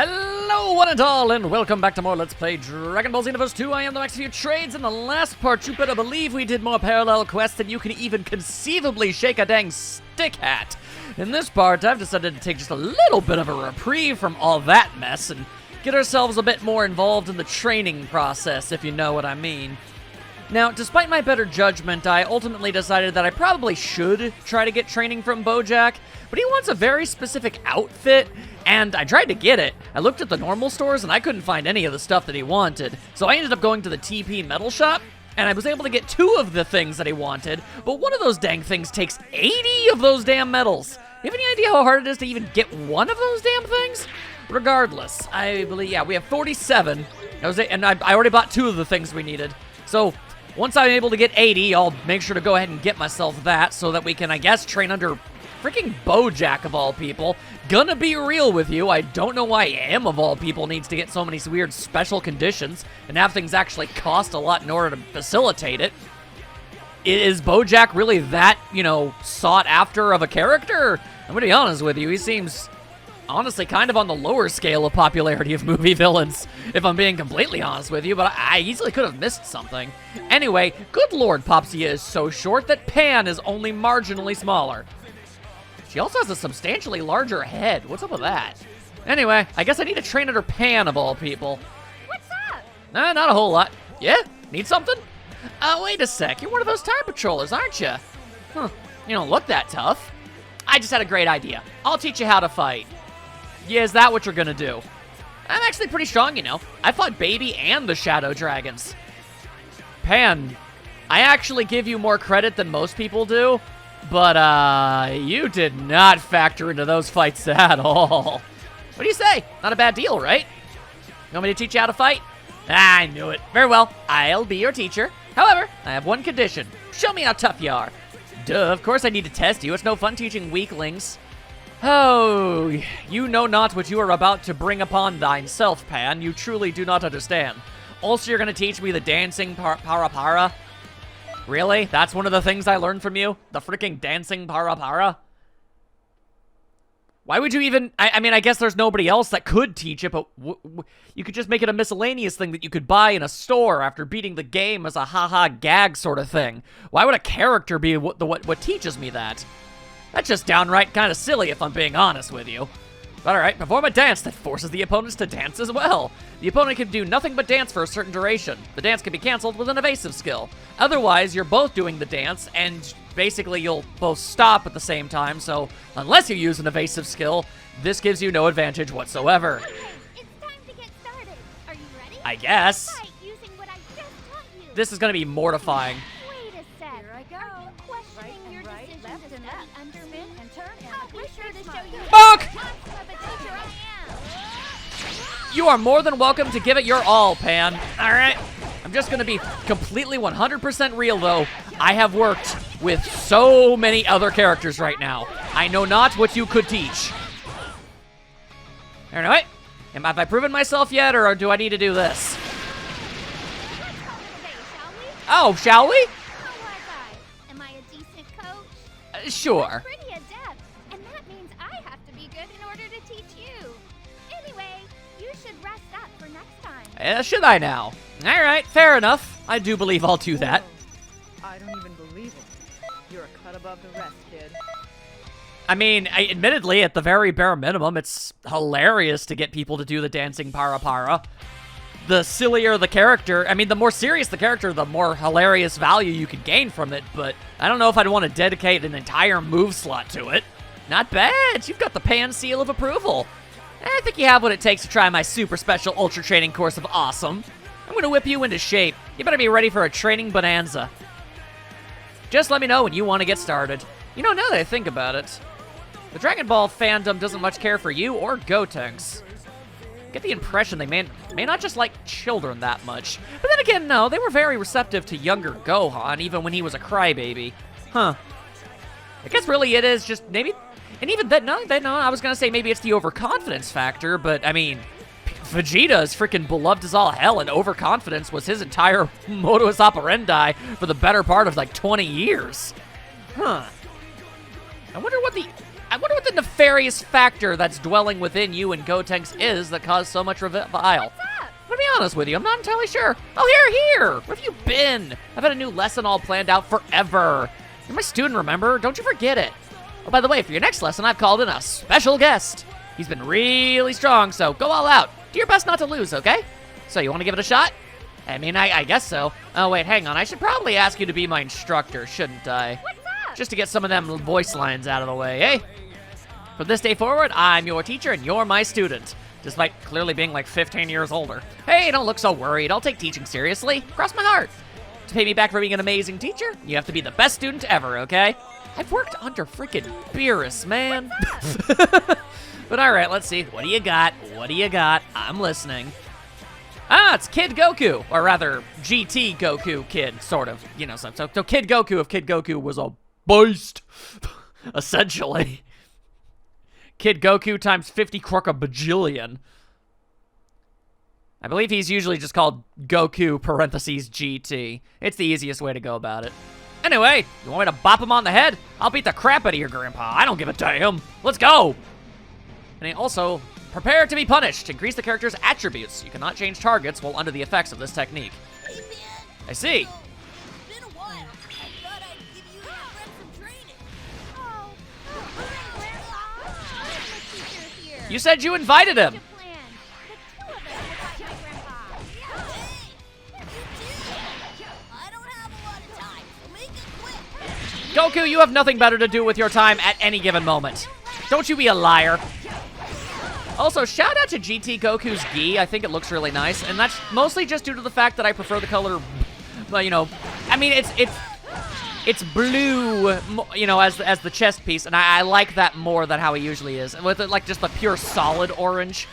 Hello, one and all, and welcome back to more Let's Play Dragon Ball Xenoverse 2. I am the Max of your trades. In the last part, you better believe we did more parallel quests than you can even conceivably shake a dang stick at. In this part, I've decided to take just a little bit of a reprieve from all that mess and get ourselves a bit more involved in the training process, if you know what I mean. Now, despite my better judgment, I ultimately decided that I probably should try to get training from Bojack, but he wants a very specific outfit, and I tried to get it. I looked at the normal stores, and I couldn't find any of the stuff that he wanted, so I ended up going to the TP metal shop, and I was able to get 2 of the things that he wanted, but one of those dang things takes 80 of those damn medals. You have any idea how hard it is to even get one of those damn things? Regardless, I believe, yeah, we have 47, and I already bought 2 of the things we needed, so once I'm able to get 80, I'll make sure to go ahead and get myself that so that we can, I guess, train under freaking Bojack of all people. Gonna be real with you, I don't know why M of all people needs to get so many weird special conditions and have things actually cost a lot in order to facilitate it. Is Bojack really that, sought after of a character? I'm gonna be honest with you, he seems honestly kind of on the lower scale of popularity of movie villains, if I'm being completely honest with you, but I easily could have missed something. Anyway, good lord, Popsia is so short that Pan is only marginally smaller. She also has a substantially larger head. What's up with that? Anyway, I guess I need to train under Pan of all people. What's up? Nah, not a whole lot. Yeah? Need something? Wait a sec. You're one of those time patrollers, aren't you? Huh. You don't look that tough. I just had a great idea. I'll teach you how to fight. Yeah, is that what you're gonna do? I'm actually pretty strong, I fought Baby and the Shadow Dragons. Pan, I actually give you more credit than most people do, but, you did not factor into those fights at all. What do you say? Not a bad deal, right? You want me to teach you how to fight? I knew it. Very well, I'll be your teacher. However, I have one condition. Show me how tough you are. Duh, of course I need to test you. It's no fun teaching weaklings. Oh, you know not what you are about to bring upon thyself, Pan. You truly do not understand. Also, you're going to teach me the dancing para-para? Really? That's one of the things I learned from you? The freaking dancing para-para? Why would you even... I mean, I guess there's nobody else that could teach it, but you could just make it a miscellaneous thing that you could buy in a store after beating the game as a haha gag sort of thing. Why would a character be what teaches me that? That's just downright kind of silly if I'm being honest with you. But alright, perform a dance that forces the opponents to dance as well. The opponent can do nothing but dance for a certain duration. The dance can be cancelled with an evasive skill. Otherwise, you're both doing the dance, and basically you'll both stop at the same time, so unless you use an evasive skill, this gives you no advantage whatsoever. It's time to get started. Are you ready? I guess. Fight using what I just taught you. This is gonna be mortifying. Wait a sec. Here I go. Are you questioning your decision to study under me? And turn I'll be sure to show you Fuck! how awesome of a teacher I am. You are more than welcome to give it your all, Pan. Alright. I'm just gonna be completely 100% real, though. I have worked with so many other characters right now. I know not what you could teach. Alright. Have I proven myself yet, or do I need to do this? Oh, shall we? How was I? Am I a decent coach? Sure. Pretty adept, and that means I have to be good in order to teach you. Anyway, you should rest up for next time. Should I now? Alright, fair enough. I do believe I'll do that. I don't even believe it. You're a cut above the rest, kid. I mean, admittedly, at the very bare minimum, it's hilarious to get people to do the dancing para-para. The sillier the character, I mean, the more serious the character, the more hilarious value you could gain from it, but I don't know if I'd want to dedicate an entire move slot to it. Not bad. You've got the Pan seal of approval. I think you have what it takes to try my super special ultra training course of awesome. I'm going to whip you into shape. You better be ready for a training bonanza. Just let me know when you want to get started. Now that I think about it, the Dragon Ball fandom doesn't much care for you or Gotenks. Get the impression they may not just like children that much. But then again, no, they were very receptive to younger Gohan, even when he was a crybaby. Huh. I guess really it is just maybe... And even then, no, I was gonna say maybe it's the overconfidence factor, but I mean, Vegeta is freaking beloved as all hell, and overconfidence was his entire modus operandi for the better part of like 20 years. Huh. I wonder what the... I wonder what the nefarious factor that's dwelling within you and Gotenks is that caused so much revile. What's up? To be honest with you, I'm not entirely sure. Oh, here! Where have you been? I've had a new lesson all planned out forever. You're my student, remember? Don't you forget it. Oh, by the way, for your next lesson, I've called in a special guest. He's been really strong, so go all out. Do your best not to lose, okay? So, you want to give it a shot? I mean, I guess so. Oh, wait, hang on. I should probably ask you to be my instructor, shouldn't I? What's up? Just to get some of them voice lines out of the way, eh? From this day forward, I'm your teacher and you're my student. Despite clearly being like 15 years older. Hey, don't look so worried. I'll take teaching seriously. Cross my heart. To pay me back for being an amazing teacher, you have to be the best student ever, okay? I've worked under freaking Beerus, man. But all right, let's see. What do you got? What do you got? I'm listening. Ah, it's Kid Goku. Or rather, GT Goku Kid, sort of. You know, so Kid Goku, if Kid Goku was a beast, essentially. Kid Goku times 50 crocabajillion. I believe he's usually just called Goku parentheses GT. It's the easiest way to go about it. Anyway, you want me to bop him on the head? I'll beat the crap out of your grandpa. I don't give a damn. Let's go. And also, prepare to be punished. Increase the character's attributes. You cannot change targets while under the effects of this technique. Hey, man. I see. It's been a while. I thought I'd give you a friend from training. Oh, Grandpa. The teacher here. You said you invited him. Plan. The two of us will fight my grandpa. Hey, you too. I don't have a lot of time, so make it quick. Goku, you have nothing better to do with your time at any given moment. Don't you be a liar. Also, shout out to GT Goku's gi. I think it looks really nice, and that's mostly just due to the fact that I prefer the color, well, you know, I mean, it's blue, you know, as the chest piece, and I like that more than how he usually is. And with it, like, just the pure solid orange,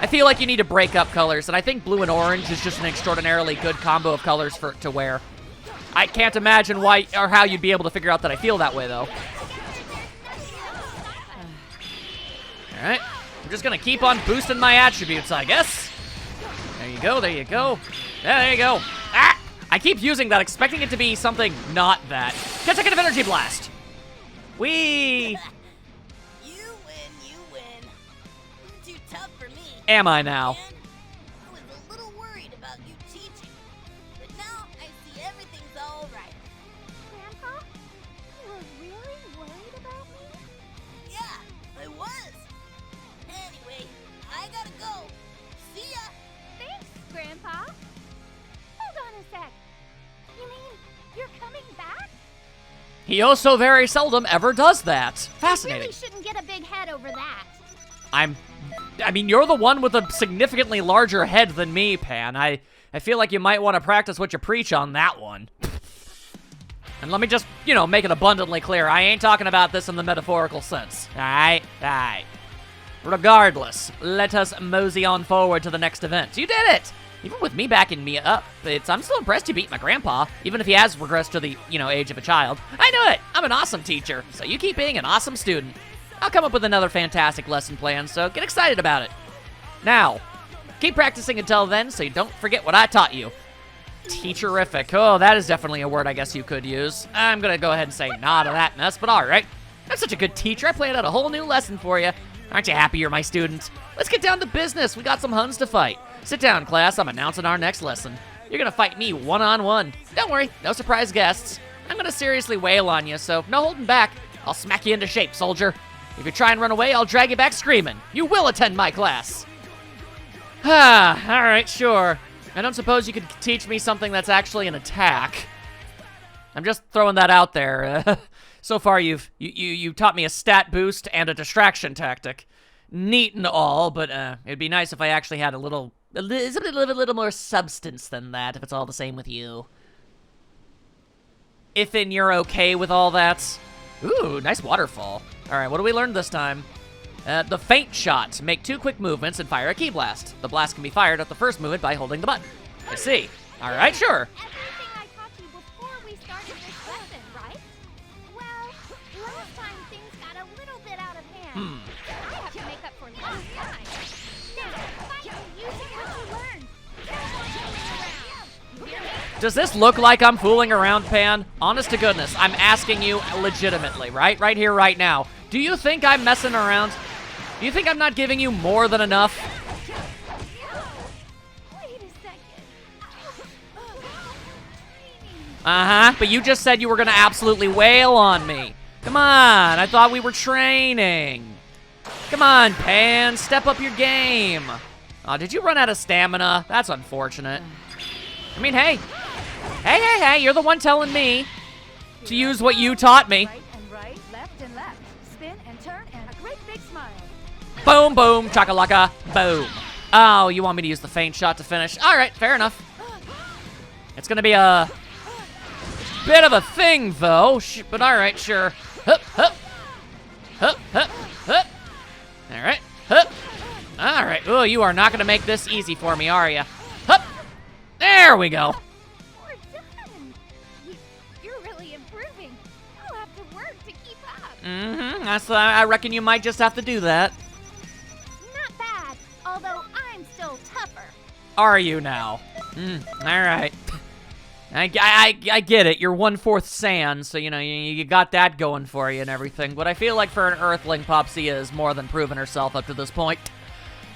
I feel like you need to break up colors, and I think blue and orange is just an extraordinarily good combo of colors to wear. I can't imagine why or how you'd be able to figure out that I feel that way, though. All right. I'm just gonna keep on boosting my attributes, I guess. There you go, there you go. Yeah, there you go. Ah! I keep using that, expecting it to be something not that. Consecutive energy blast. Whee! You win. You're too tough for me. Am I now? Man, I was a little worried about you teaching, but now I see everything's all right. Grandpa, you were really worried about me? Yeah, I was. Anyway, I gotta go. See ya. Thanks, Grandpa. Hold on a sec. You mean you're coming back? He also very seldom ever does that. You Fascinating. really shouldn't get a big head over that. I mean, you're the one with a significantly larger head than me, Pan. I feel like you might want to practice what you preach on that one. And let me just, you know, make it abundantly clear. I ain't talking about this in the metaphorical sense. All right. Regardless, let us mosey on forward to the next event. You did it! Even with me backing me up, I'm still impressed you beat my grandpa, even if he has regressed to the, you know, age of a child. I knew it! I'm an awesome teacher, so you keep being an awesome student. I'll come up with another fantastic lesson plan, so get excited about it. Now, keep practicing until then, so you don't forget what I taught you. Teacherific. Oh, that is definitely a word I guess you could use. I'm gonna go ahead and say nah to that mess, but alright. I'm such a good teacher, I planned out a whole new lesson for you. Aren't you happy you're my student? Let's get down to business. We got some Huns to fight. Sit down, class. I'm announcing our next lesson. You're gonna fight me one-on-one. Don't worry, no surprise guests. I'm gonna seriously wail on you, so no holding back. I'll smack you into shape, soldier. If you try and run away, I'll drag you back screaming. You will attend my class. Alright, sure. I don't suppose you could teach me something that's actually an attack. I'm just throwing that out there. So far, you've taught me a stat boost and a distraction tactic. Neat and all, but it'd be nice if I actually had a little more substance than that, if it's all the same with you. If you're okay with all that. Ooh, nice waterfall. All right, what do we learn this time? The feint shot. Make 2 quick movements and fire a ki blast. The blast can be fired at the first movement by holding the button. I see. All right, sure. Everything I taught you before we started this lesson, right? Well, last time things got a little bit out of hand. I have to make up for last time. Now, fight me using what you learned. Don't around. Does this look like I'm fooling around, Pan? Honest to goodness, I'm asking you legitimately, right? Right here, right now. Do you think I'm messing around? Do you think I'm not giving you more than enough? Wait a second. Uh-huh, but you just said you were gonna absolutely wail on me. Come on, I thought we were training. Come on, Pan, step up your game. Oh, did you run out of stamina? That's unfortunate. I mean, hey. Hey, you're the one telling me to use what you taught me. Right and right, left and left. Spin and turn and a great big smile. Boom, boom, chakalaka, boom. Oh, you want me to use the feint shot to finish? All right, fair enough. It's gonna be a bit of a thing, though. But all right, sure. Hup, hup, hup, hup, hup. All right, hup. All right. Oh, you are not gonna make this easy for me, are you? Hup. There we go. We're done. You're really improving. I'll have to work to keep up. Mm-hmm. I reckon you might just have to do that. Not bad, although I'm still tougher. Are you now? All right. I get it. You're 1/4 sand, so, you know, you got that going for you and everything. But I feel like for an Earthling, Popsia has more than proven herself up to this point.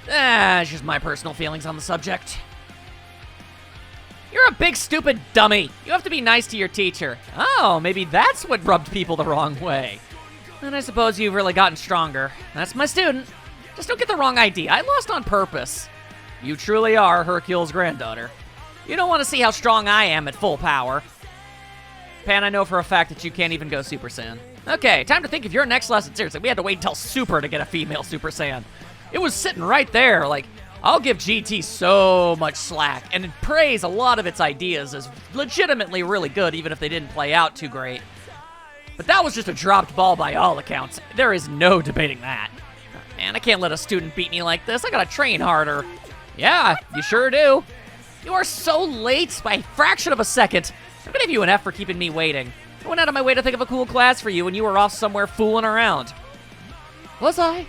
It's just my personal feelings on the subject. You're a big, stupid dummy. You have to be nice to your teacher. Oh, maybe that's what rubbed people the wrong way. And I suppose you've really gotten stronger. That's my student. Just don't get the wrong idea. I lost on purpose. You truly are Hercule's granddaughter. You don't want to see how strong I am at full power. Pan, I know for a fact that you can't even go Super Saiyan. Okay, time to think of your next lesson. Seriously, we had to wait until Super to get a female Super Saiyan. It was sitting right there. Like, I'll give GT so much slack and praise a lot of its ideas as legitimately really good, even if they didn't play out too great. But that was just a dropped ball by all accounts. There is no debating that. Man, I can't let a student beat me like this. I gotta train harder. Yeah, you sure do. You are so late by a fraction of a second. I'm gonna give you an F for keeping me waiting. I went out of my way to think of a cool class for you when you were off somewhere fooling around. Was I?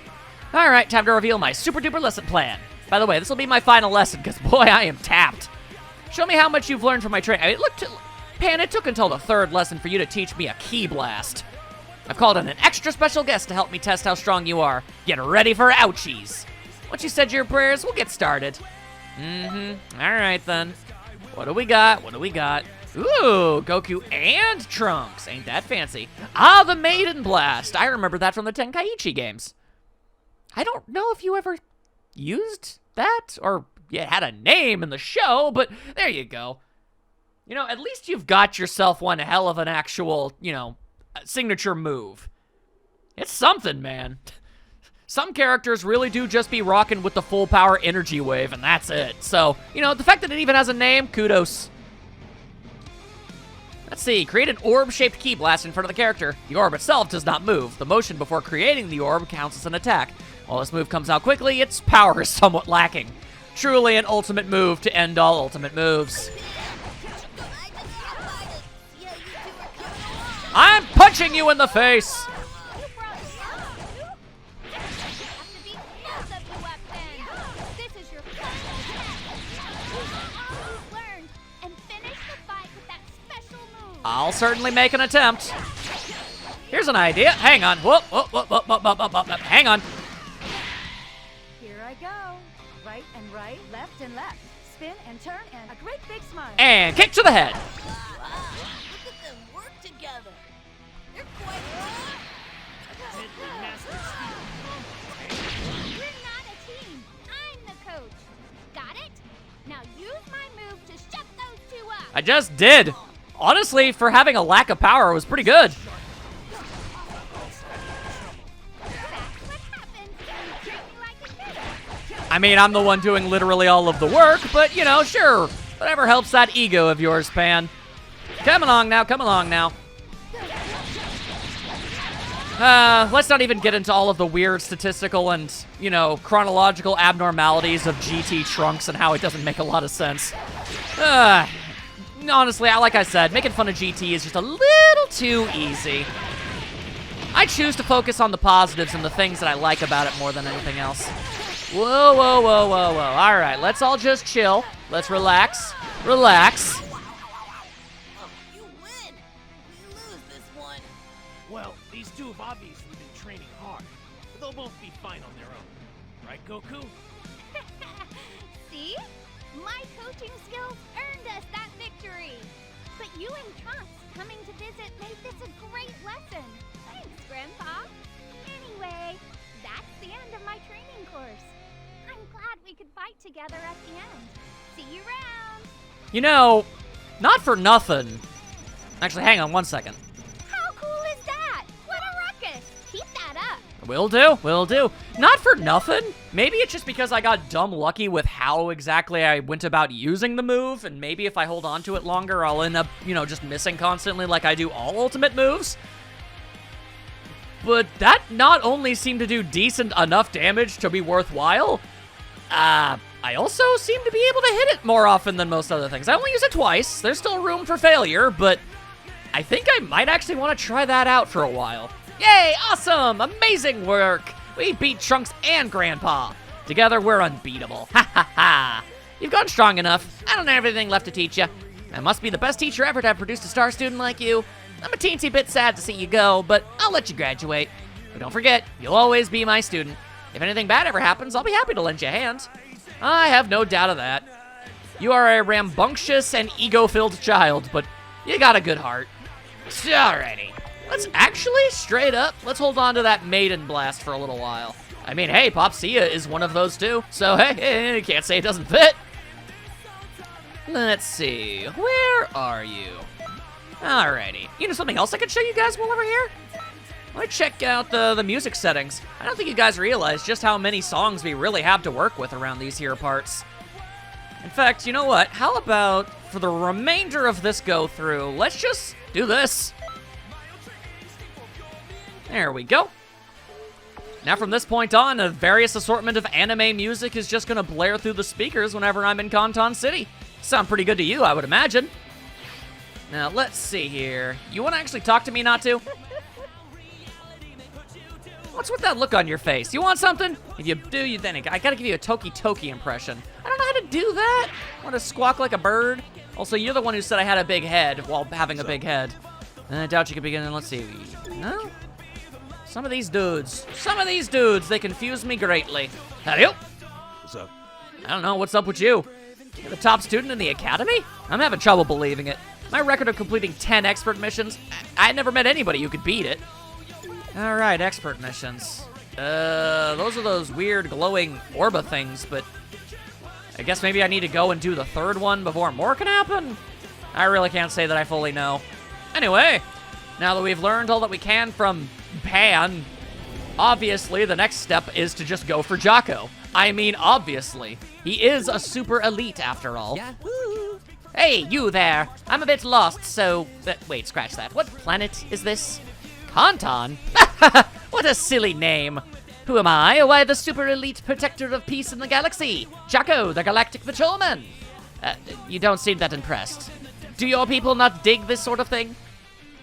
All right, time to reveal my super duper lesson plan. By the way, this will be my final lesson, because boy, I am tapped. Show me how much you've learned from my training. Pan, it took until the 3rd lesson for you to teach me a ki blast. I've called in an extra special guest to help me test how strong you are. Get ready for ouchies. Once you said your prayers, we'll get started. All right, then. What do we got? Ooh, Goku and Trunks. Ain't that fancy. Ah, the Maiden Blast. I remember that from the Tenkaichi games. I don't know if you ever used that, or you had a name in the show, but there you go. You know, at least you've got yourself one hell of an actual, you know, signature move. It's something, man. Some characters really do just be rocking with the full power energy wave, and that's it. So, you know, the fact that it even has a name, kudos. Let's see, create an orb-shaped ki blast in front of the character. The orb itself does not move. The motion before creating the orb counts as an attack. While this move comes out quickly, its power is somewhat lacking. Truly an ultimate move to end all ultimate moves. I'm punching you in the face! You brought me up. Have to beat both of you up then. This is your final test. Use all you've learned and finish the fight with that special move. I'll certainly make an attempt. Here's an idea. Hang on. Whoop, whoop, whoop, whoop, whoop, whoop, whoop, whoop. Hang on. Here I go. Right and right, left and left. Spin and turn and a great big smile. And kick to the head. Wow, look at them work together. They're quite We're not a team. I'm the coach. Got it? Now use my move to shut those two up. I just did. Honestly, for having a lack of power, it was pretty good. That's what happens when you treat me like a kid. I mean, I'm the one doing literally all of the work, but, you know, sure. Whatever helps that ego of yours, Pan. Come along now, come along now. Let's not even get into all of the weird statistical and, you know, chronological abnormalities of GT Trunks and how it doesn't make a lot of sense. Honestly, like I said, making fun of GT is just a little too easy. I choose to focus on the positives and the things that I like about it more than anything else. Whoa, whoa, whoa, whoa, whoa. All right, let's all just chill. Let's relax. Relax. You win. We lose this one. Well, these two have obviously been training hard. They'll both be fine on their own. Right, Goku? See? My coaching skills earned us that victory. But you and Trunks coming to visit made this a great lesson. Thanks, Grandpa. Anyway, that's the end of my training course. I'm glad we could fight together at the end. See you around. You know, not for nothing. Actually, hang on one second. How cool is that? What a ruckus. Keep that up. Will do, will do. Not for nothing. Maybe it's just because I got dumb lucky with how exactly I went about using the move, and maybe if I hold on to it longer, I'll end up, you know, just missing constantly like I do all ultimate moves. But that not only seemed to do decent enough damage to be worthwhile, I also seem to be able to hit it more often than most other things. I only use it twice. There's still room for failure, but I think I might actually want to try that out for a while. Yay, awesome, amazing work. We beat Trunks and Grandpa. Together, we're unbeatable. Ha ha ha. You've gotten strong enough. I don't have anything left to teach you. I must be the best teacher ever to have produced a star student like you. I'm a teensy bit sad to see you go, but I'll let you graduate. But don't forget, you'll always be my student. If anything bad ever happens, I'll be happy to lend you a hand. I have no doubt of that. You are a rambunctious and ego-filled child, but you got a good heart. Alrighty. Let's actually, straight up, let's hold on to that Maiden Blast for a little while. I mean, hey, Popsia is one of those too, so hey, you can't say it doesn't fit. Let's see, where are you? Alrighty. You know something else I could show you guys while we're here? Let me check out the music settings. I don't think you guys realize just how many songs we really have to work with around these here parts. In fact, you know what? How about, for the remainder of this go-through, let's just do this. There we go. Now from this point on, a various assortment of anime music is just gonna blare through the speakers whenever I'm in Kanton City. Sound pretty good to you, I would imagine. Now, let's see here. You wanna actually talk to me, not to? What's with that look on your face? You want something? If you do, then I gotta give you a Toki Toki impression. I don't know how to do that. Want to squawk like a bird? Also, you're the one who said I had a big head while having a big head. I doubt you could begin. Let's see. No? Some of these dudes, they confuse me greatly. Howdy. What's up? I don't know, what's up with you? You're the top student in the academy? I'm having trouble believing it. My record of completing 10 expert missions, I never met anybody who could beat it. All right, expert missions. Those are those weird glowing Orba things, but I guess maybe I need to go and do the third one before more can happen? I really can't say that I fully know. Anyway, now that we've learned all that we can from Pan, obviously the next step is to just go for Jaco. I mean, obviously. He is a super elite after all. Yahoo! Hey, you there. I'm a bit lost, so... wait, scratch that. What planet is this? Kanton? What a silly name. Who am I? Why, the super elite protector of peace in the galaxy. Jaco, the galactic patrolman. You don't seem that impressed. Do your people not dig this sort of thing?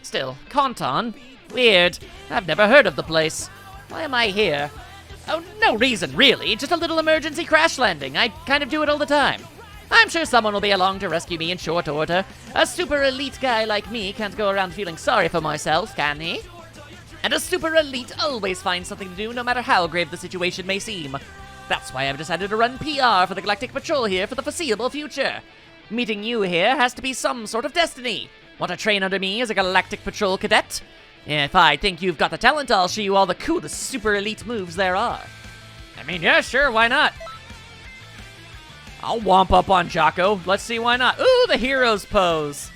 Still, Kanton? Weird. I've never heard of the place. Why am I here? Oh, no reason, really. Just a little emergency crash landing. I kind of do it all the time. I'm sure someone will be along to rescue me in short order. A super elite guy like me can't go around feeling sorry for myself, can he? And a super elite always finds something to do, no matter how grave the situation may seem. That's why I've decided to run PR for the Galactic Patrol here for the foreseeable future. Meeting you here has to be some sort of destiny. Want to train under me as a Galactic Patrol cadet? If I think you've got the talent, I'll show you all the coolest super elite moves there are. I mean, yeah, sure, why not? I'll womp up on Jaco. Let's see why not. Ooh, the hero's pose.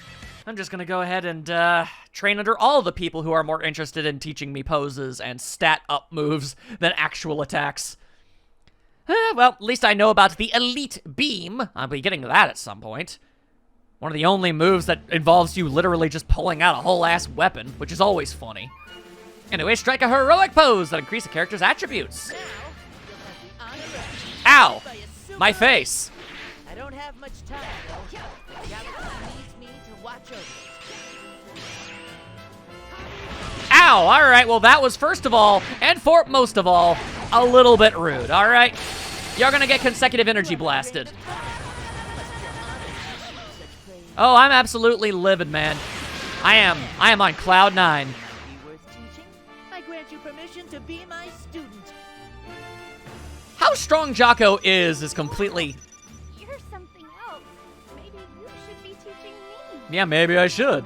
I'm just gonna go ahead and train under all the people who are more interested in teaching me poses and stat-up moves than actual attacks. Well, at least I know about the Elite Beam. I'll be getting to that at some point. One of the only moves that involves you literally just pulling out a whole-ass weapon, which is always funny. Anyway, strike a heroic pose that increases a character's attributes. Ow! My face. I don't have much time, though. The galaxy needs me to watch over it. Ow! Alright, well that was first of all, and most of all, a little bit rude, alright? You're gonna get consecutive energy blasted. Oh, I'm absolutely livid, man. I am on cloud 9. Be worth teaching? I grant you permission to be my student. student. How strong Jaco is completely... You're something else. Maybe you should be teaching me. Yeah, maybe I should.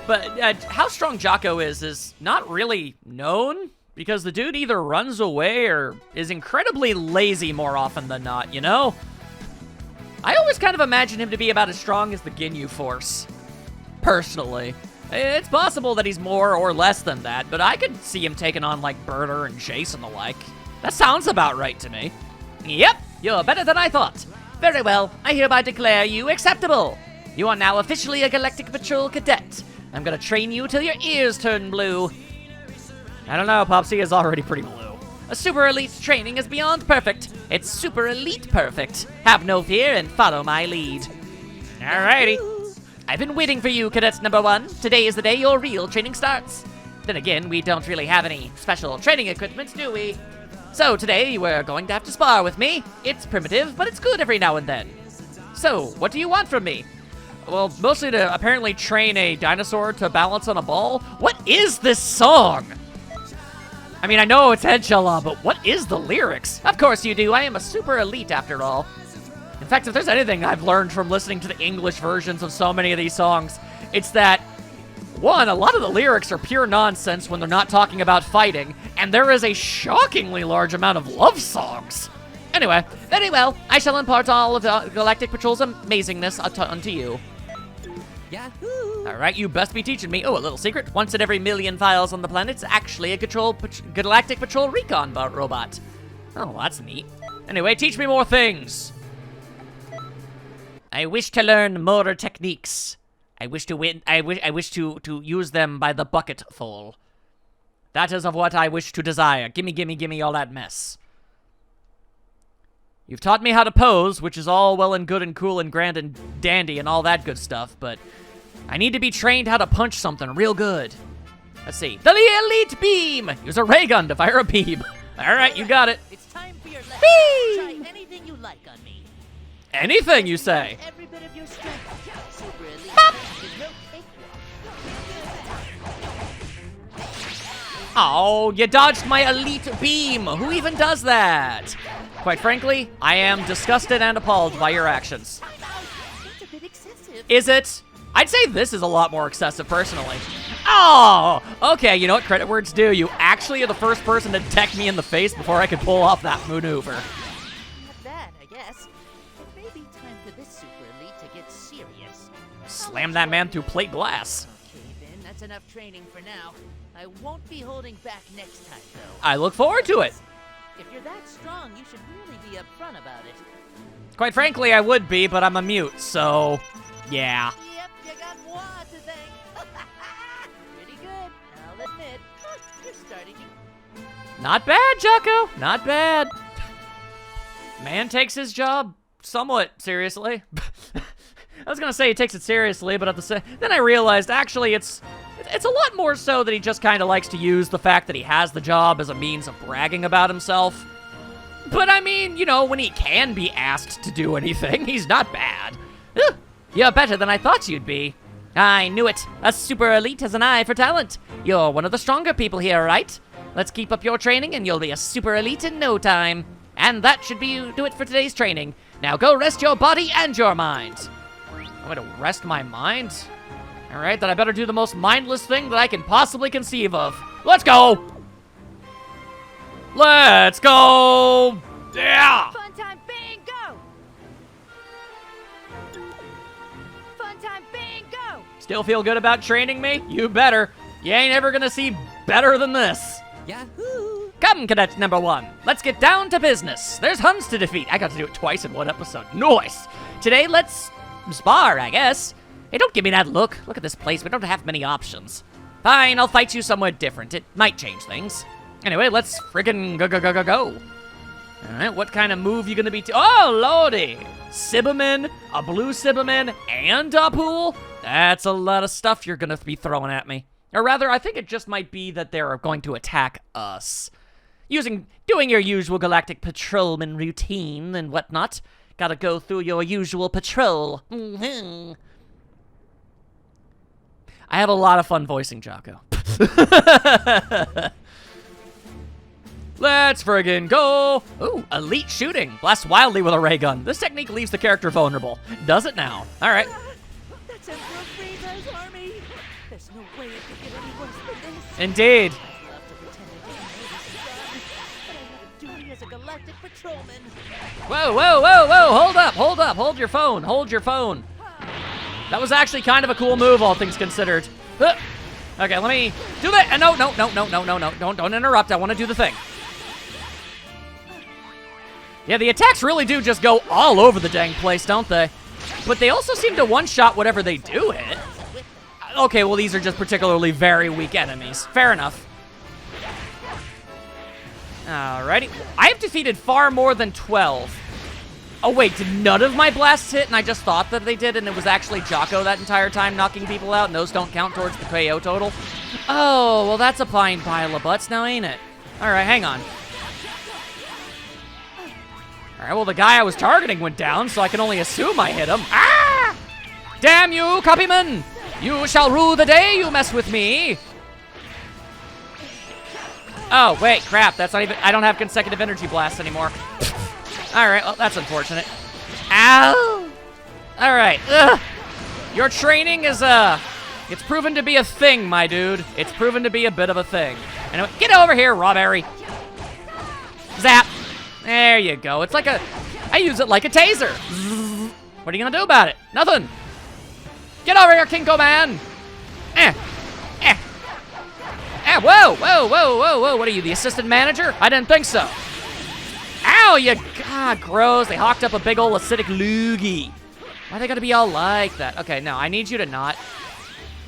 But how strong Jaco is not really known, because the dude either runs away or is incredibly lazy more often than not, you know? I always kind of imagine him to be about as strong as the Ginyu Force, personally. It's possible that he's more or less than that, but I could see him taking on, like, Burter and Jace and the like. That sounds about right to me. Yep, you're better than I thought. Very well, I hereby declare you acceptable. You are now officially a Galactic Patrol cadet. I'm gonna train you till your ears turn blue. I don't know, Popsy is already pretty blue. A super elite training is beyond perfect. It's super elite perfect. Have no fear and follow my lead. Alrighty. I've been waiting for you, Cadet Number 1. Today is the day your real training starts. Then again, we don't really have any special training equipment, do we? So today, we're going to have to spar with me. It's primitive, but it's good every now and then. So, what do you want from me? Well, mostly to apparently train a dinosaur to balance on a ball. What is this song? I mean, I know it's Headshala, but what is the lyrics? Of course you do. I am a super elite after all. In fact, if there's anything I've learned from listening to the English versions of so many of these songs, it's that, one, a lot of the lyrics are pure nonsense when they're not talking about fighting, and there is a shockingly large amount of love songs. Anyway, very well. I shall impart all of the Galactic Patrol's amazingness unto you. Yahoo! Alright, you best be teaching me. Oh, a little secret. Once in every million files on the planet, it's actually a Galactic Patrol recon robot. Oh, that's neat. Anyway, teach me more things. I wish to learn more techniques. I wish to use them by the bucketful. That is of what I wish to desire. Gimme all that mess. You've taught me how to pose, which is all well and good and cool and grand and dandy and all that good stuff, but I need to be trained how to punch something real good. Let's see. The Elite Beam! Use a ray gun to fire a beam. Alright, you got it. It's time for your lesson. Beam! Try anything you like on me. Anything, you say? Every bit of your strength. Super elite. There's no cakewalk. Oh, you dodged my elite beam. Who even does that? Quite frankly, I am disgusted and appalled by your actions. That's a bit excessive. Is it? I'd say this is a lot more excessive, personally. Oh, okay, you know what credit where it's due. You actually are the first person to deck me in the face before I could pull off that maneuver. Not bad, I guess. It may be time for this super elite to get serious. Slam that man through plate glass. Okay, then, that's enough training for now. I won't be holding back next time, though. I look forward to it. If you're that strong, you should really be upfront about it. Quite frankly, I would be, but I'm a mute, so yeah. Yep, you got moi to thank. Pretty good, I'll admit. You're starting to... Not bad, Jaco. Not bad. Man takes his job somewhat seriously. I was gonna say he takes it seriously, but at the same, then I realized actually it's a lot more so that he just kind of likes to use the fact that he has the job as a means of bragging about himself. But I mean, you know, when he can be asked to do anything, he's not bad. You're better than I thought you'd be. I knew it. A super elite has an eye for talent. You're one of the stronger people here, right? Let's keep up your training and you'll be a super elite in no time. And that should do it for today's training. Now go rest your body and your mind. I'm going to rest my mind? All right, then I better do the most mindless thing that I can possibly conceive of. Let's go! Let's go! Yeah! Fun time bingo! Fun time bingo! Still feel good about training me? You better. You ain't ever gonna see better than this. Yahoo! Come, Cadet Number 1. Let's get down to business. There's Huns to defeat. I got to do it twice in one episode. Nice! Today, let's spar, I guess. Hey, don't give me that look. Look at this place. We don't have many options. Fine, I'll fight you somewhere different. It might change things. Anyway, let's friggin' go. Alright, what kind of move you gonna be oh, lordy! Cyberman, a blue Cyberman, and a pool? That's a lot of stuff you're gonna be throwing at me. Or rather, I think it just might be that they're going to attack us. Doing your usual Galactic Patrolman routine and whatnot. Gotta go through your usual patrol. I have a lot of fun voicing Jaco. Let's friggin' go. Ooh, elite shooting. Blast wildly with a ray gun. This technique leaves the character vulnerable. Does it now. All right. That's Emperor Frieza's army. There's no way it could get any worse than this. Indeed. I'll have to pretend I didn't notice it, but I have a duty as a galactic patrolman. Whoa, whoa, whoa, whoa. Hold up, hold up. Hold your phone. Hold your phone. That was actually kind of a cool move, all things considered. Okay, let me do that. No. Don't interrupt. I want to do the thing. Yeah, the attacks really do just go all over the dang place, don't they? But they also seem to one-shot whatever they do hit. Okay, well, these are just particularly very weak enemies. Fair enough. Alrighty. I have defeated far more than 12. Oh, wait, did none of my blasts hit? And I just thought that they did, and it was actually Jaco that entire time knocking people out, and those don't count towards the KO total? Oh, well, that's a fine pile of butts now, ain't it? Alright, hang on. Alright, well, the guy I was targeting went down, so I can only assume I hit him. Ah! Damn you, copyman! You shall rue the day you mess with me! Oh, wait, crap, that's not even... I don't have consecutive energy blasts anymore. Alright, well, that's unfortunate. Ow! Alright, your training is, it's proven to be a thing, my dude. It's proven to be a bit of a thing. Anyway, get over here, Rawberry. Zap! There you go. It's like I use it like a taser. What are you gonna do about it? Nothing. Get over here, Kinko Man. Whoa. What are you, the assistant manager? I didn't think so. Ow, you, God, gross. They hawked up a big old acidic loogie. Why they gotta be all like that? Okay, no, I need you to not.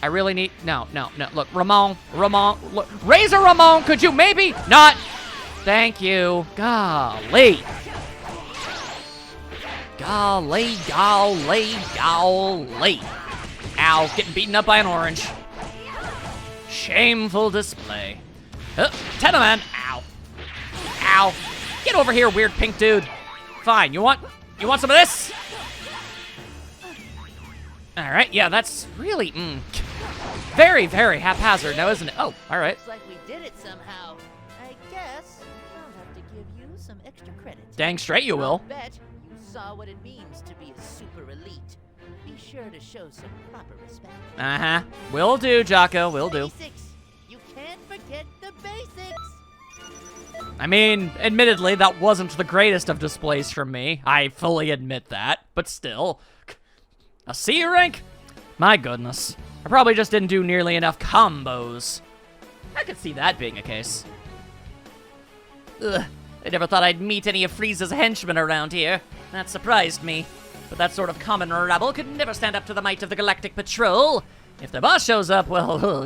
I really need, no. Look, Ramon, look, Razor Ramon, could you maybe not? Thank you. Golly. Golly. Ow, getting beaten up by an orange. Shameful display. Tenaman. Ow. Get over here, weird pink dude. Fine, you want some of this? All right, yeah, that's really, very, very haphazard now, isn't it? Oh, all right. Looks like we did it somehow. I guess I'll have to give you some extra credit. Dang straight you will. I'll bet you saw what it means to be a super elite. Be sure to show some proper respect. Uh-huh. Will do, Jaco, will do. Basics. You can't forget the basics. I mean, admittedly, that wasn't the greatest of displays from me. I fully admit that, but still. A C rank? My goodness. I probably just didn't do nearly enough combos. I could see that being a case. Ugh, I never thought I'd meet any of Frieza's henchmen around here. That surprised me. But that sort of common rabble could never stand up to the might of the Galactic Patrol. If the boss shows up, well...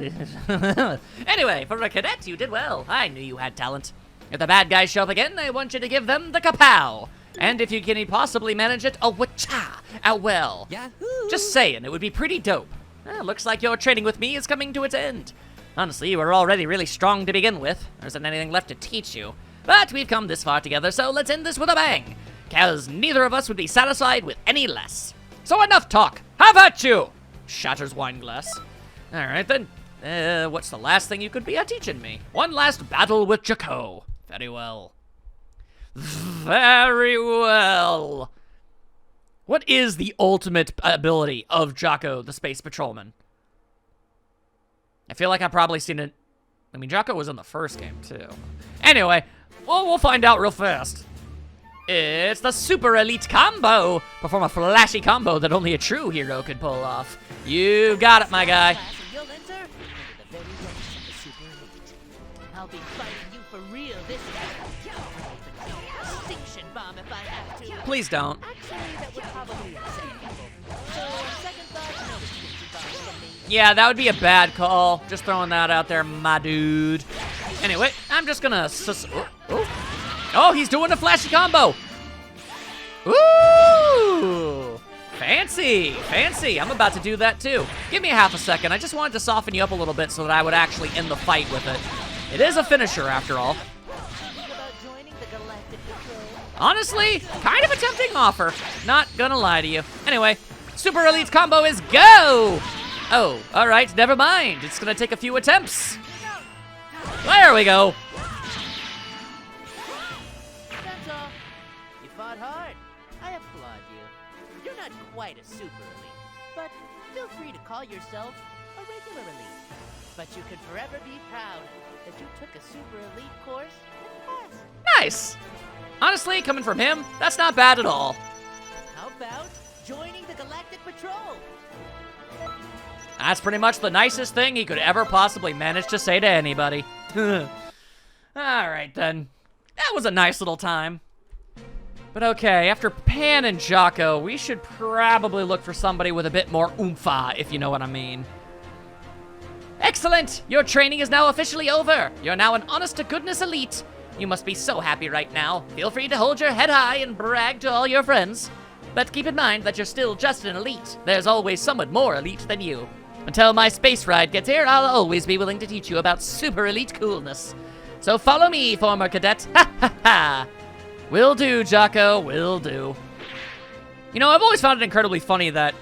Anyway, for a cadet, you did well. I knew you had talent. If the bad guys show up again, I want you to give them the kapow. And if you can possibly manage it, a wacha, well. Yahoo! Just saying, it would be pretty dope. Looks like your training with me is coming to its end. Honestly, you were already really strong to begin with. There isn't anything left to teach you. But we've come this far together, so let's end this with a bang. Cause neither of us would be satisfied with any less. So enough talk. Have at you! Shatters wine glass. Alright then. What's the last thing you could be teaching me? One last battle with Jaco. Very well. Very well. What is the ultimate ability of Jaco, the Space Patrolman? I feel like I've probably seen it. I mean, Jaco was in the first game, too. Anyway, well, we'll find out real fast. It's the Super Elite Combo. Perform a flashy combo that only a true hero could pull off. You got it, my guy. You'll enter into the very ranks of the super elite. I'll be fighting you for real this time. I'll even throw a distinction bomb if I have to. Please don't. Actually, that would probably upset people. So, on second thought, no distinction bomb from me. Yeah, that would be a bad call. Just throwing that out there, my dude. Anyway, I'm just gonna... Oh, he's doing a flashy combo. Ooh, fancy. I'm about to do that too. Give me a half a second. I just wanted to soften you up a little bit so that I would actually end the fight with it. It is a finisher after all. Honestly, kind of a tempting offer. Not gonna lie to you. Anyway, Super Elite's combo is go. Oh, all right, never mind. It's gonna take a few attempts. There we go. That's all. You fought hard. I applaud you. You're not quite a super elite, but feel free to call yourself a regular elite. But you could forever be proud that you took a super elite course and passed. Nice. Honestly, coming from him, that's not bad at all. How about joining the Galactic Patrol? That's pretty much the nicest thing he could ever possibly manage to say to anybody. Alright then. That was a nice little time. But okay, after Pan and Jaco, we should probably look for somebody with a bit more oompha, if you know what I mean. Excellent! Your training is now officially over. You're now an honest-to-goodness elite. You must be so happy right now. Feel free to hold your head high and brag to all your friends. But keep in mind that you're still just an elite. There's always someone more elite than you. Until my space ride gets here, I'll always be willing to teach you about super elite coolness. So follow me, former cadet. Ha ha ha! Will do, Jaco, will do. You know, I've always found it incredibly funny that,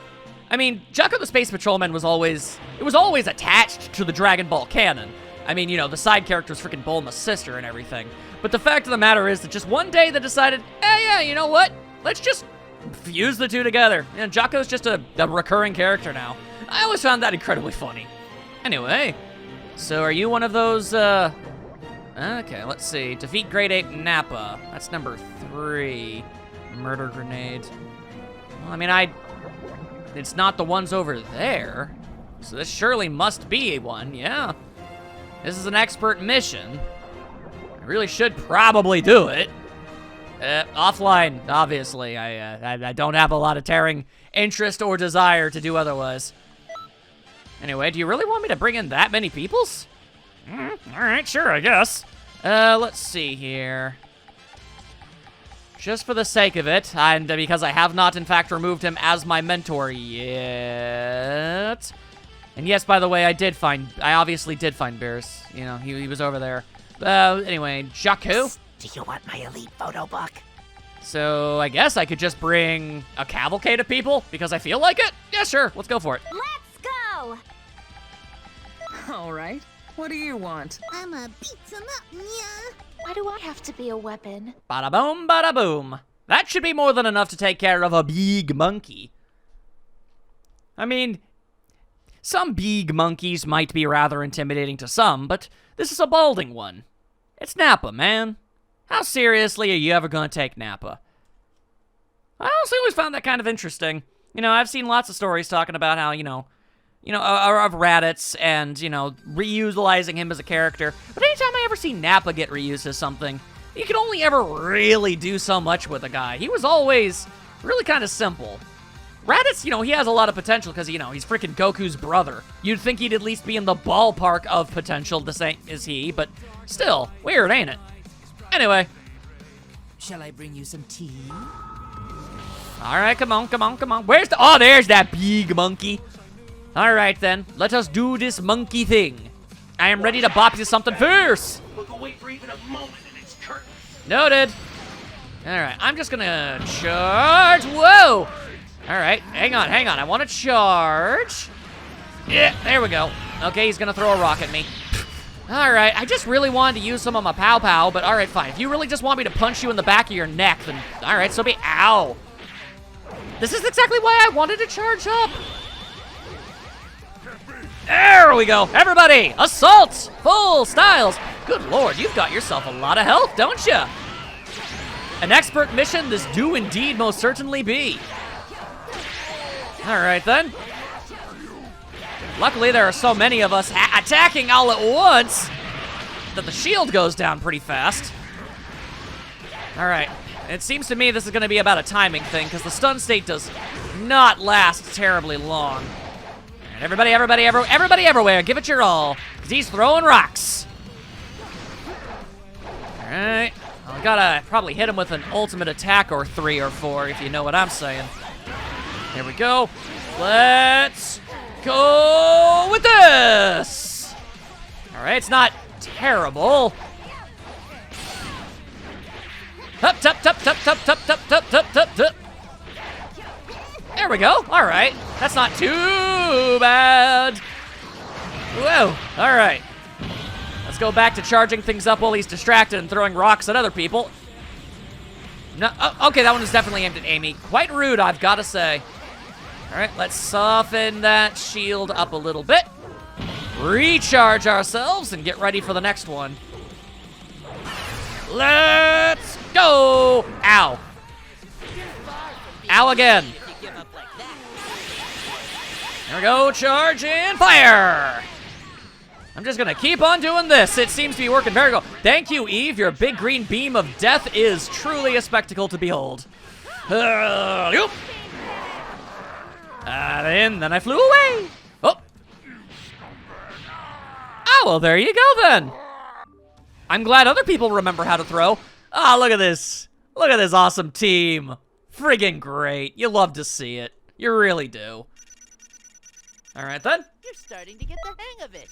I mean, Jaco the Space Patrolman was always attached to the Dragon Ball canon. I mean, you know, the side character was freaking Bulma's sister and everything. But the fact of the matter is that just one day they decided, hey, yeah, you know what? Let's just fuse the two together. You know, Jaco's just a recurring character now. I always found that incredibly funny. Anyway, so are you one of those, okay, let's see. Defeat Grade 8 Nappa. That's number 3. Murder grenade. Well, I mean, it's not the ones over there. So this surely must be one, yeah. This is an expert mission. I really should probably do it. Offline, obviously. I don't have a lot of tearing interest or desire to do otherwise. Anyway, do you really want me to bring in that many peoples? All right, sure, I guess. Let's see here. Just for the sake of it, and because I have not, in fact, removed him as my mentor yet. And yes, by the way, I obviously did find Beerus. You know, he was over there. Anyway, Jaco. Do you want my elite photo book? So I guess I could just bring a cavalcade of people because I feel like it? Yeah, sure, let's go for it. Let's go! All right. What do you want? I'ma beat some up, yeah. Why do I have to be a weapon? Bada boom, bada boom. That should be more than enough to take care of a big monkey. I mean, some big monkeys might be rather intimidating to some, but this is a balding one. It's Nappa, man. How seriously are you ever gonna take Nappa? I also always found that kind of interesting. You know, I've seen lots of stories talking about how, of Raditz and, reutilizing him as a character. But anytime I ever see Nappa get reused as something, you can only ever really do so much with a guy. He was always really kind of simple. Raditz, he has a lot of potential because, he's freaking Goku's brother. You'd think he'd at least be in the ballpark of potential the same as he, but still, weird, ain't it? Anyway. Shall I bring you some tea? All right, come on. Oh, there's that big monkey. All right, then. Let us do this monkey thing. I am ready to bop you something fierce. We'll wait for even a moment and it's curtain. Noted. All right, I'm just gonna charge. Whoa. All right, hang on. I want to charge. Yeah, there we go. Okay, he's gonna throw a rock at me. All right, I just really wanted to use some of my pow-pow, but all right, fine. If you really just want me to punch you in the back of your neck, then all right, so be. Ow. This is exactly why I wanted to charge up. There we go. Everybody, assault! Full styles. Good lord, you've got yourself a lot of health, don't you? An expert mission this do indeed most certainly be. All right, then. Luckily, there are so many of us attacking all at once that the shield goes down pretty fast. All right. It seems to me this is going to be about a timing thing because the stun state does not last terribly long. And everybody everywhere, give it your all, because he's throwing rocks. All right. I gotta probably hit him with an ultimate attack or 3 or 4, if you know what I'm saying. Here we go. Let's go with this. All right, it's not terrible. Tup. There we go. All right. That's not too bad. Whoa. All right. Let's go back to charging things up while he's distracted and throwing rocks at other people. No, oh, okay, that one was definitely aimed at Amy. Quite rude, I've got to say. All right, let's soften that shield up a little bit. Recharge ourselves and get ready for the next one. Let's go! Ow. Ow again. There we go, charge and fire! I'm just gonna keep on doing this. It seems to be working very well. Thank you, Eve. Your big green beam of death is truly a spectacle to behold. Yoop. And then I flew away. Oh. Oh, well, there you go then. I'm glad other people remember how to throw. Ah, look at this. Look at this awesome team. Friggin' great. You love to see it. You really do. All right, then. You're starting to get the hang of it.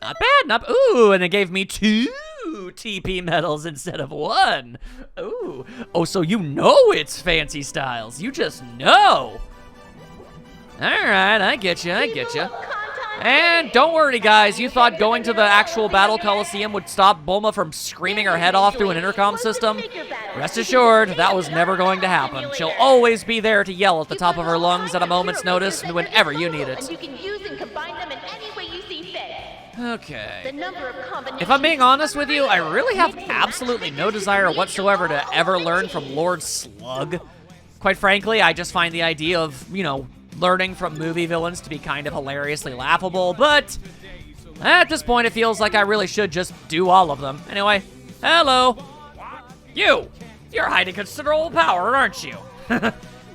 Not bad, ooh, and it gave me 2 TP medals instead of 1. Ooh, oh, so you know it's Fancy Styles. You just know. All right, I get you, I get you. And don't worry, guys. You thought going to the actual Battle Coliseum would stop Bulma from screaming her head off through an intercom system? Rest assured, that was never going to happen. She'll always be there to yell at the top of her lungs at a moment's notice whenever you need it. You can use and combine them in any way you see fit. Okay. The number of combinations. If I'm being honest with you, I really have absolutely no desire whatsoever to ever learn from Lord Slug. Quite frankly, I just find the idea of, you know, learning from movie villains to be kind of hilariously laughable, but at this point, it feels like I really should just do all of them. Anyway, hello. You're hiding considerable power, aren't you?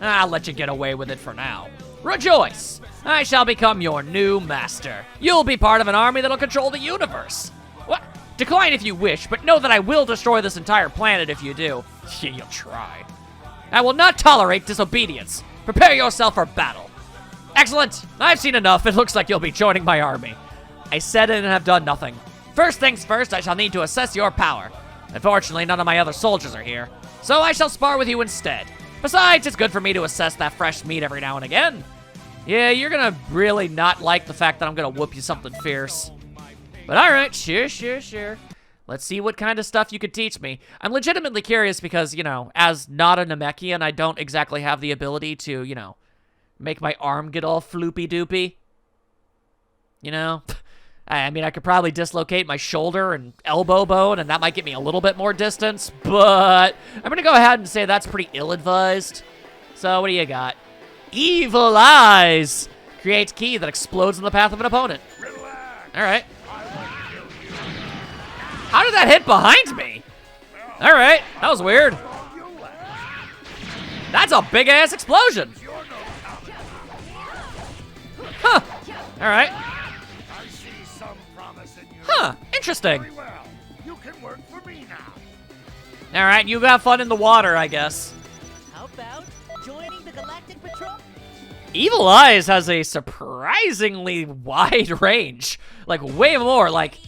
I'll let you get away with it for now. Rejoice! I shall become your new master. You'll be part of an army that'll control the universe. What? Decline if you wish, but know that I will destroy this entire planet if you do. You'll try. I will not tolerate disobedience. Prepare yourself for battle. Excellent. I've seen enough. It looks like you'll be joining my army. I said it and have done nothing. First things first, I shall need to assess your power. Unfortunately, none of my other soldiers are here, so I shall spar with you instead. Besides, it's good for me to assess that fresh meat every now and again. Yeah, you're gonna really not like the fact that I'm gonna whoop you something fierce. But alright, sure. Let's see what kind of stuff you could teach me. I'm legitimately curious because, you know, as not a Namekian, I don't exactly have the ability to, you know, make my arm get all floopy-doopy. You know? I mean, I could probably dislocate my shoulder and elbow bone, and that might get me a little bit more distance, but I'm gonna go ahead and say that's pretty ill-advised. So, what do you got? Evil Eyes! Creates ki that explodes in the path of an opponent. Alright. How did that hit behind me? Alright, that was weird. That's a big-ass explosion. Huh. Alright. Huh, interesting. Alright, you have fun in the water, I guess. How about joining the Galactic Patrol? Evil Eyes has a surprisingly wide range. Like, way more. Like,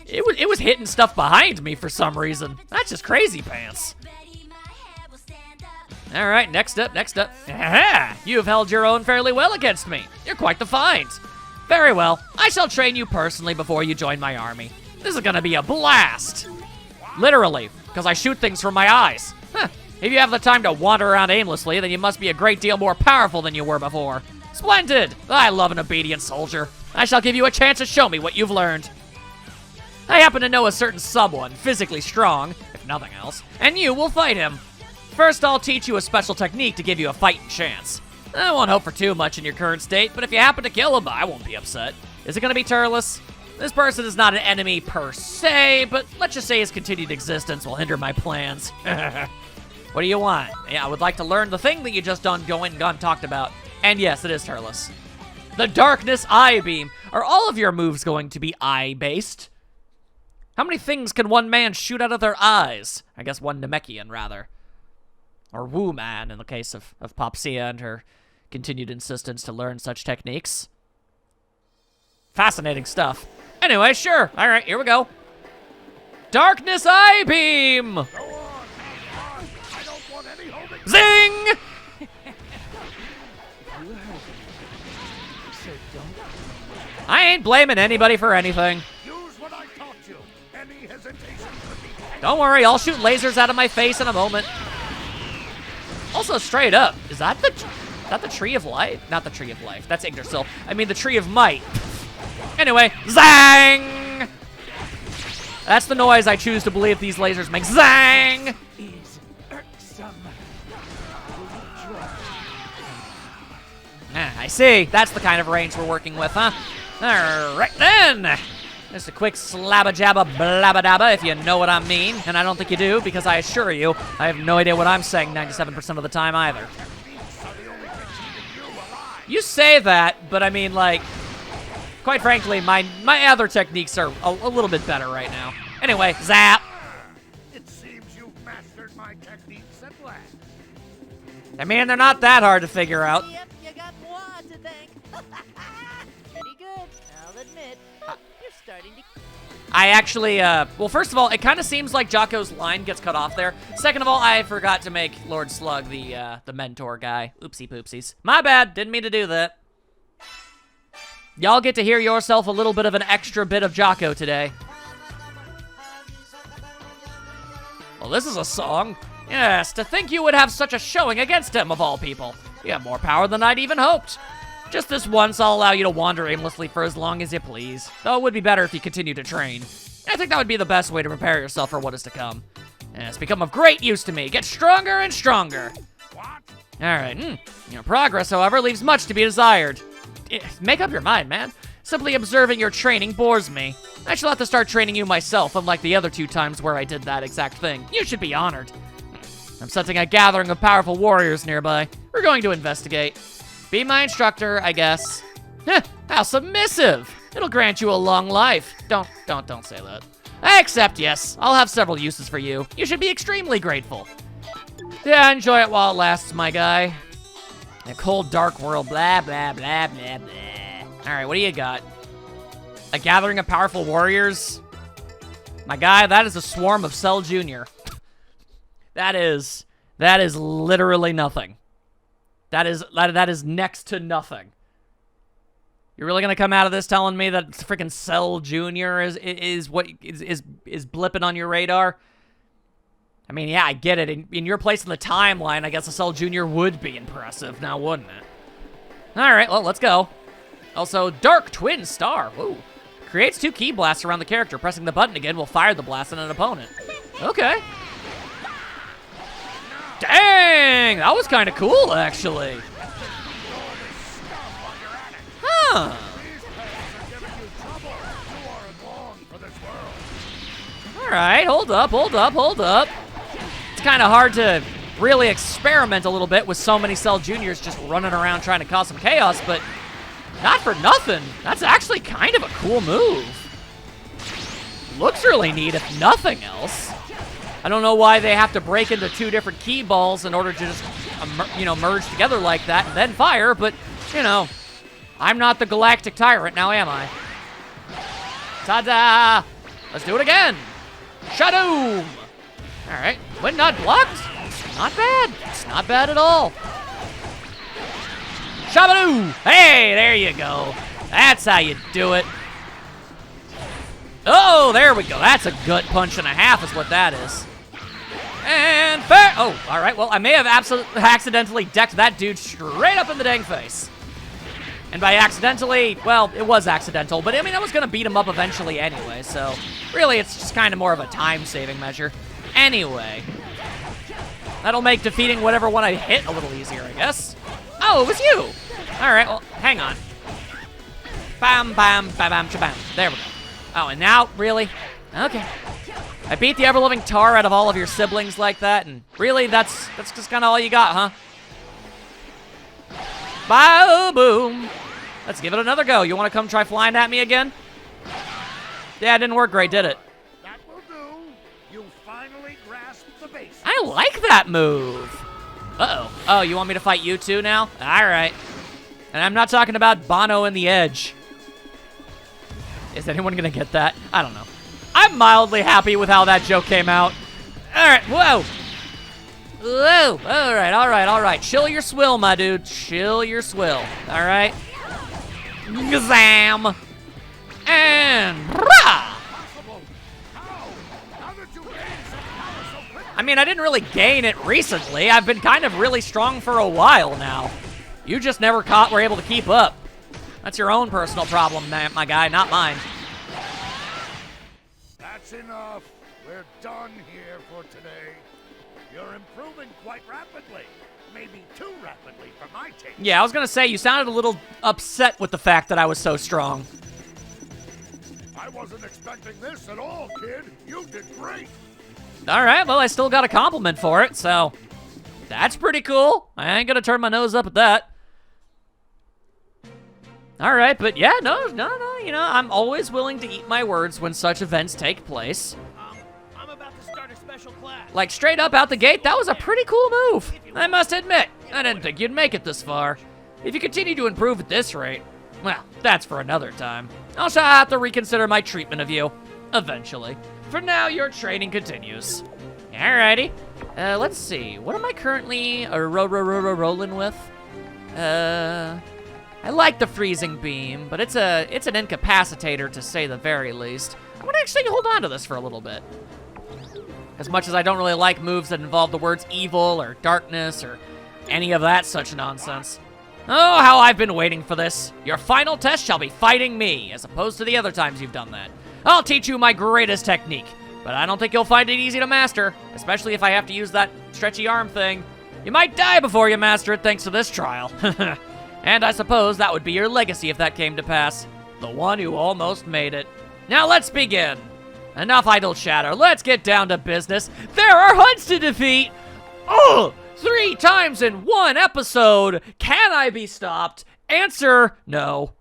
it was hitting stuff behind me for some reason. That's just crazy pants. Alright, next up. Aha! You have held your own fairly well against me. You're quite the find. Very well. I shall train you personally before you join my army. This is gonna be a blast. Literally, because I shoot things from my eyes. Huh. If you have the time to wander around aimlessly, then you must be a great deal more powerful than you were before. Splendid! I love an obedient soldier. I shall give you a chance to show me what you've learned. I happen to know a certain someone, physically strong, if nothing else, and you will fight him. First, I'll teach you a special technique to give you a fighting chance. I won't hope for too much in your current state, but if you happen to kill him, I won't be upset. Is it gonna be Turles? This person is not an enemy per se, but let's just say his continued existence will hinder my plans. What do you want? Yeah, I would like to learn the thing that you just gone talked about. And yes, it is Turles. The Darkness Eye Beam. Are all of your moves going to be eye-based? How many things can one man shoot out of their eyes? I guess one Namekian, rather. Or Wu Man, in the case of Popsia and her continued insistence to learn such techniques. Fascinating stuff. Anyway, sure. All right, here we go. Darkness Eye Beam! Zing! I ain't blaming anybody for anything. Don't worry, I'll shoot lasers out of my face in a moment. Also, straight up, is that the Tree of Life? Not the Tree of Life. That's Yggdrasil. I mean, the Tree of Might. Anyway, zang! That's the noise I choose to believe these lasers make. Zang! I see. That's the kind of range we're working with, huh? Alright then! Just a quick slabba-jabba blabba-dabba, if you know what I mean. And I don't think you do, because I assure you, I have no idea what I'm saying 97% of the time either. You say that, but I mean, like, quite frankly, my other techniques are a little bit better right now. Anyway, zap! It seems you've mastered my techniques at last. I mean, they're not that hard to figure out. Yep, you got moi to thank. Pretty good, I'll admit. But you're starting to... I actually, well, first of all, it kind of seems like Jaco's line gets cut off there. Second of all, I forgot to make Lord Slug the mentor guy. Oopsie poopsies. My bad, didn't mean to do that. Y'all get to hear yourself a little bit of an extra bit of Jaco today. Well, this is a song. Yes, to think you would have such a showing against him, of all people. You have more power than I'd even hoped. Just this once, I'll allow you to wander aimlessly for as long as you please. Though it would be better if you continue to train. I think that would be the best way to prepare yourself for what is to come. And it's become of great use to me. Get stronger and stronger. What? Alright, Your progress, however, leaves much to be desired. Make up your mind, man. Simply observing your training bores me. I shall have to start training you myself, unlike the other 2 times where I did that exact thing. You should be honored. I'm sensing a gathering of powerful warriors nearby. We're going to investigate. Be my instructor, I guess. Heh, how submissive! It'll grant you a long life. Don't say that. I accept, yes. I'll have several uses for you. You should be extremely grateful. Yeah, enjoy it while it lasts, my guy. A cold, dark world, blah, blah, blah, blah, blah. All right, what do you got? A gathering of powerful warriors? My guy, that is a swarm of Cell Jr. That is literally nothing. That is next to nothing. You're really gonna come out of this telling me that freaking Cell Jr. is blipping on your radar? I mean, yeah, I get it. In your place in the timeline, I guess a Cell Jr. would be impressive, now wouldn't it? All right, well, let's go. Also, Dark Twin Star. Whoa. Creates 2 ki blasts around the character. Pressing the button again will fire the blast at an opponent. Okay. Dang, that was kind of cool, actually. Huh. All right, hold up. It's kind of hard to really experiment a little bit with so many Cell Juniors just running around trying to cause some chaos, but not for nothing. That's actually kind of a cool move. Looks really neat, if nothing else. I don't know why they have to break into 2 different key balls in order to just, merge together like that and then fire, but, I'm not the Galactic Tyrant now, am I? Ta-da! Let's do it again! Shadoom! Alright, when not blocked, it's not bad. It's not bad at all. Shabadoo! Hey, there you go. That's how you do it. Oh, there we go. That's a gut punch and a half is what that is. And fair. Oh, all right. Well, I may have accidentally decked that dude straight up in the dang face. And by accidentally, well, it was accidental, but I mean, I was going to beat him up eventually anyway, so really it's just kind of more of a time-saving measure. Anyway, that'll make defeating whatever one I hit a little easier, I guess. Oh, it was you. All right, well, hang on. Bam, bam, bam, bam, shabam. There we go. Oh, and now, really? Okay. I beat the ever-loving tar out of all of your siblings like that, and really, that's just kind of all you got, huh? Boom! Let's give it another go. You want to come try flying at me again? Yeah, it didn't work great, did it? That will do. You finally grasped the basics. I like that move. Uh-oh. Oh, you want me to fight you too now? All right. And I'm not talking about Bono and the Edge. Is anyone going to get that? I don't know. I'm mildly happy with how that joke came out. All right, whoa. Whoa, all right. Chill your swill, my dude. Chill your swill, all right? Gazam! And rah! How did you gain such power so quickly? I mean, I didn't really gain it recently. I've been kind of really strong for a while now. You just never were able to keep up. That's your own personal problem, my guy, not mine. That's enough. We're done here for today. You're improving quite rapidly. Maybe too rapidly for my taste. Yeah, I was gonna say, you sounded a little upset with the fact that I was so strong. I wasn't expecting this at all, kid. You did great. All right, well, I still got a compliment for it, so that's pretty cool. I ain't gonna turn my nose up at that. All right, but yeah, no, you know, I'm always willing to eat my words when such events take place. I'm about to start a special class. Like, straight up out the gate, that was a pretty cool move. I must admit, I didn't think you'd make it this far. If you continue to improve at this rate, well, that's for another time. I'll have to reconsider my treatment of you, eventually. For now, your training continues. Alrighty. Let's see. What am I currently rolling with? I like the freezing beam, but it's an incapacitator to say the very least. I'm gonna actually hold on to this for a little bit. As much as I don't really like moves that involve the words evil or darkness or any of that such nonsense. Oh, how I've been waiting for this. Your final test shall be fighting me, as opposed to the other times you've done that. I'll teach you my greatest technique, but I don't think you'll find it easy to master, especially if I have to use that stretchy arm thing. You might die before you master it thanks to this trial. And I suppose that would be your legacy if that came to pass. The one who almost made it. Now let's begin. Enough idle chatter. Let's get down to business. There are hunts to defeat. Oh, 3 times in one episode. Can I be stopped? Answer, no.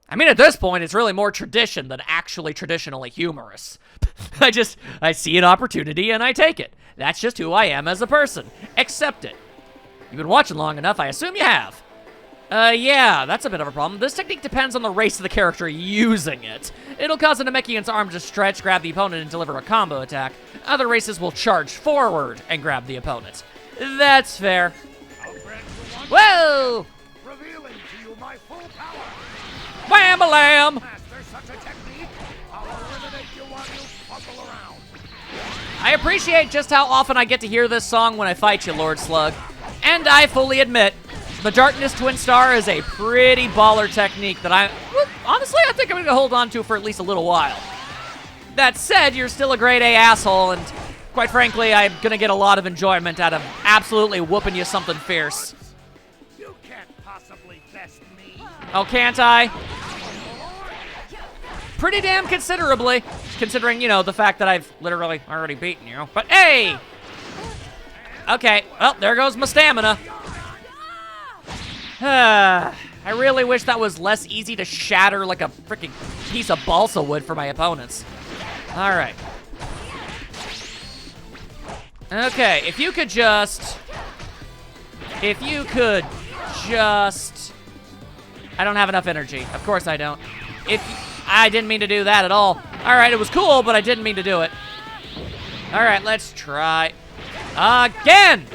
I mean, at this point, it's really more tradition than actually traditionally humorous. I see an opportunity and I take it. That's just who I am as a person. Accept it. You've been watching long enough, I assume you have. Yeah, that's a bit of a problem. This technique depends on the race of the character using it. It'll cause a Namekian's arm to stretch, grab the opponent, and deliver a combo attack. Other races will charge forward and grab the opponent. That's fair. I'll grant you one Whoa! revealing to you my full power. Wham-a-lam! Master such a technique, I'll eliminate you while you fumble around. I appreciate just how often I get to hear this song when I fight you, Lord Slug. And I fully admit, the Darkness Twin Star is a pretty baller technique that honestly, I think I'm gonna hold on to for at least a little while. That said, you're still a grade A asshole, and quite frankly, I'm gonna get a lot of enjoyment out of absolutely whooping you something fierce. You can't possibly best me. Oh, can't I? Pretty damn considerably, considering, you know, the fact that I've literally already beaten you. But hey! Okay, well, there goes my stamina. I really wish that was less easy to shatter like a freaking piece of balsa wood for my opponents. All right. Okay, if you could just... I don't have enough energy. Of course I don't. I didn't mean to do that at all. All right, it was cool, but I didn't mean to do it. All right, let's try again.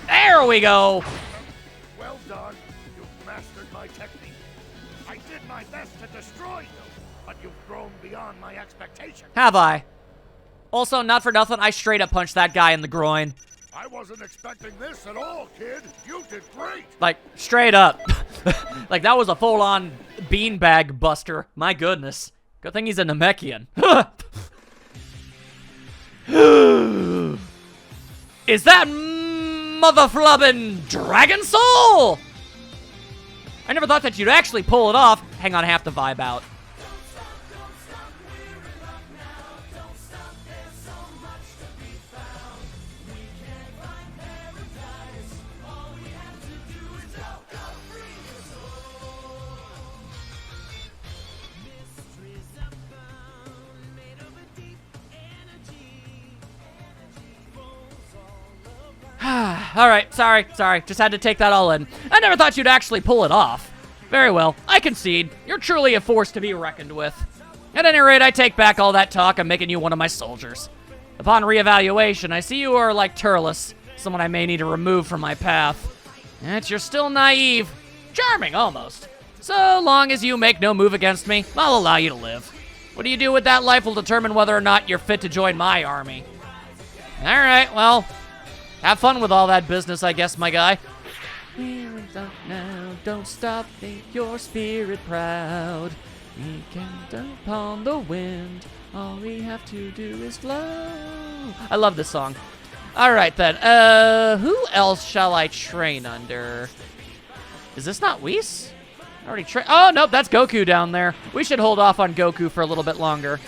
There we go. Well done. You've mastered my technique. I did my best to destroy you, but you've grown beyond my expectations. Have I? Also, not for nothing, I straight up punched that guy in the groin. I wasn't expecting this at all, kid. You did great. Like, straight up. Like, that was a full-on beanbag buster. My goodness. Good thing he's a Namekian. Is that motherflubbin' Dragon Soul? I never thought that you'd actually pull it off. Hang on, I have to vibe out. All right, sorry. Just had to take that all in. I never thought you'd actually pull it off. Very well, I concede. You're truly a force to be reckoned with. At any rate, I take back all that talk. I'm making you one of my soldiers. Upon reevaluation, I see you are like Turles, someone I may need to remove from my path. Yet you're still naive. Charming, almost. So long as you make no move against me, I'll allow you to live. What you do with that life will determine whether or not you're fit to join my army. All right, well, have fun with all that business, I guess, my guy. Don't stop, make your spirit proud. We can dump on the wind. All we have to do is flow. I love this song. All right, then. Who else shall I train under? Is this not Whis? I already trained. Oh, nope, that's Goku down there. We should hold off on Goku for a little bit longer.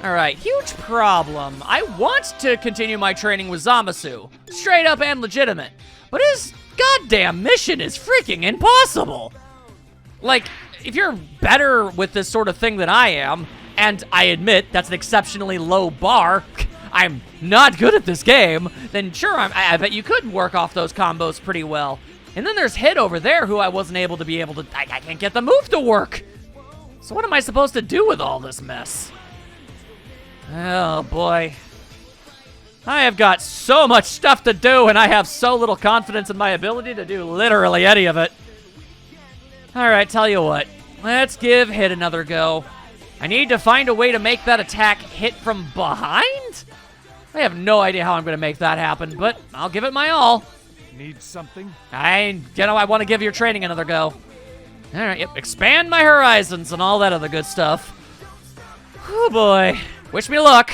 All right, huge problem. I want to continue my training with Zamasu. Straight up and legitimate. But his goddamn mission is freaking impossible. Like, if you're better with this sort of thing than I am, and I admit that's an exceptionally low bar, I'm not good at this game, then sure, I bet you could work off those combos pretty well. And then there's Hit over there who I wasn't able to I can't get the move to work. So what am I supposed to do with all this mess? Oh boy. I have got so much stuff to do, and I have so little confidence in my ability to do literally any of it. Alright, tell you what. Let's give Hit another go. I need to find a way to make that attack hit from behind? I have no idea how I'm going to make that happen, but I'll give it my all. Need something? I want to give your training another go. Alright, yep, expand my horizons and all that other good stuff. Oh boy. Wish me luck.